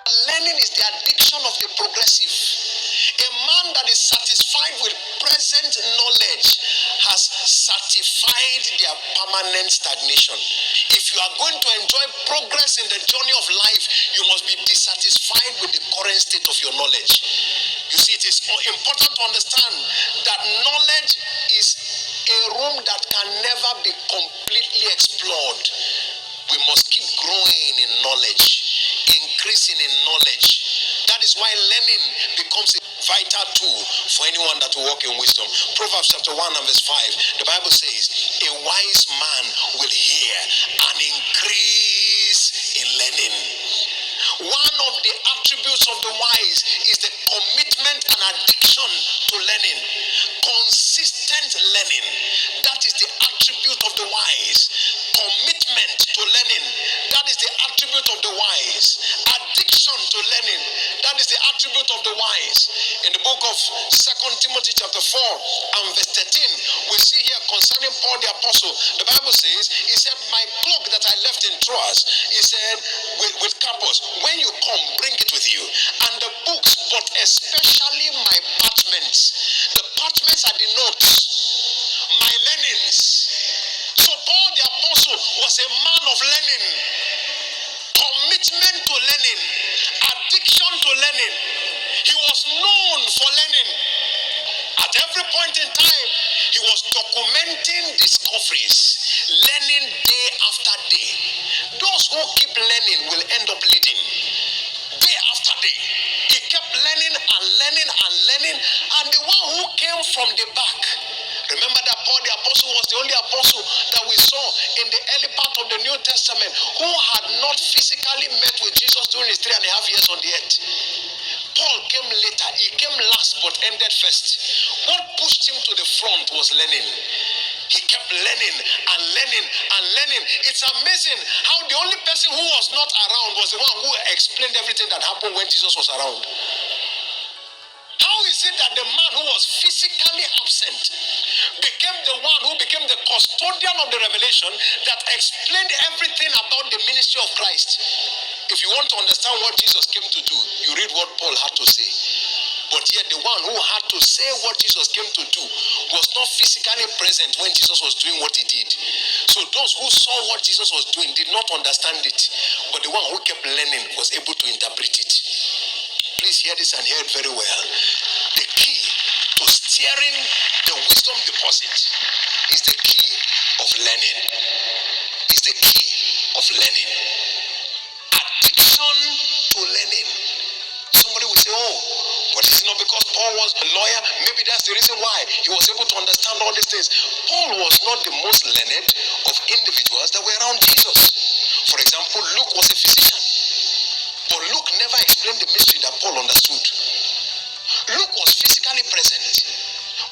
Learning is the addiction of the progressive. A man that is satisfied with present knowledge has certified their permanent stagnation. If you are going to enjoy progress in the journey of life, you must be dissatisfied with the current state of your knowledge. You see, it is important to understand that knowledge is a room that can never be completely explored. We must keep growing in knowledge, increasing in knowledge. That is why learning becomes a vital tool for anyone that will walk in wisdom. Proverbs chapter 1 and verse 5, the Bible says, a wise man will hear and increase in learning. One of the attributes of the wise is the commitment and addiction to learning. Consistent learning. That is the attribute of the wise. Commitment to learning. That is the attribute of the wise. Addiction to learning. That is the attribute of the wise. In the book of 2 Timothy chapter 4 and verse 13, we see here concerning Paul the apostle, the Bible says, he said, my cloak that I left in Troas, he said, with Carpus, when you come, bring it with you. And the books, but especially my parchments. The parchments are the notes, my learnings. So Paul the apostle was a man of learning, commitment to learning, addiction to learning. He was known for learning. At every point in time, he was documenting discoveries, learning day after day. Those who keep learning will end up leading day after day. He kept learning and learning and learning, and the one who came from the back. Remember that Paul the apostle was the only apostle that we saw in the early part of the New Testament who had not physically met with Jesus during his 3.5 years on the earth. Paul came later. He came last but ended first. What pushed him to the front was learning. He kept learning and learning and learning. It's amazing how the only person who was not around was the one who explained everything that happened when Jesus was around. How is it that the man who was physically absent became the one who became the custodian of the revelation that explained everything about the ministry of Christ? If you want to understand what Jesus came to do, you read what Paul had to say. But yet the one who had to say what Jesus came to do was not physically present when Jesus was doing what he did. So those who saw what Jesus was doing did not understand it. But the one who kept learning was able to interpret it. Please hear this and hear it very well. The key to steering the wisdom deposit is the key of learning. It's the key of learning. Addiction to learning. Somebody will say, oh, but is it not because Paul was a lawyer? Maybe that's the reason why he was able to understand all these things. Paul was not the most learned of individuals that were around Jesus. For example, Luke was a physician. But Luke never explained the mystery that Paul understood. Luke was physically present,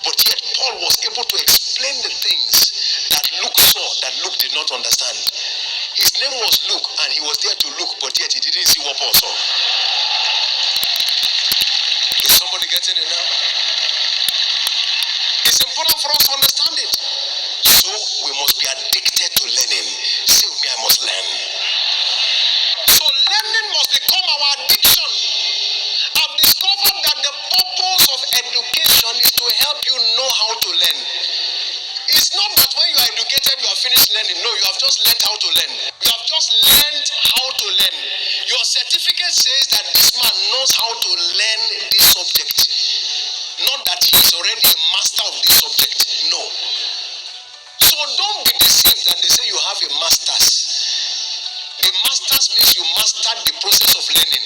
but yet Paul was able to explain the things that Luke saw that Luke did not understand. His name was Luke, and he was there to look, but yet he didn't see what Paul saw. Is somebody getting it now? It's important for us to understand it. So we must be addicted to learning. Say with me, I must learn. So learning must become our addiction. I've discovered that the purpose of education is to help you know how to learn. It's not that when you are educated, you have finished learning. No, you have just learned how to learn. You have just learned how to learn. Your certificate says that this man knows how to learn this subject. Not that he is already a master of this subject. No. So don't be deceived that they say you have a master's. The master's means you mastered the process of learning,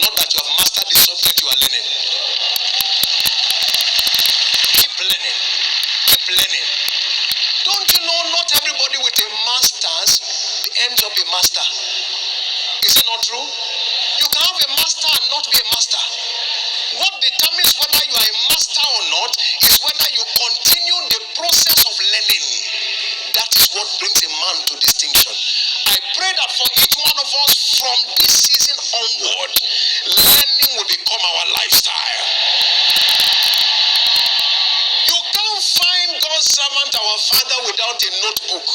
not that you have mastered the subject you are learning. Keep learning. Keep learning. Don't you know not everybody with a master's ends up a master? Is it not true? You can have a master and not be a master. What determines whether you are a master or not is whether you continue the process of learning. That is what brings a man to distinction. I pray that for each one of us from this season onward, learning will become our lifestyle. You can't find God's servant, our Father, without a notebook.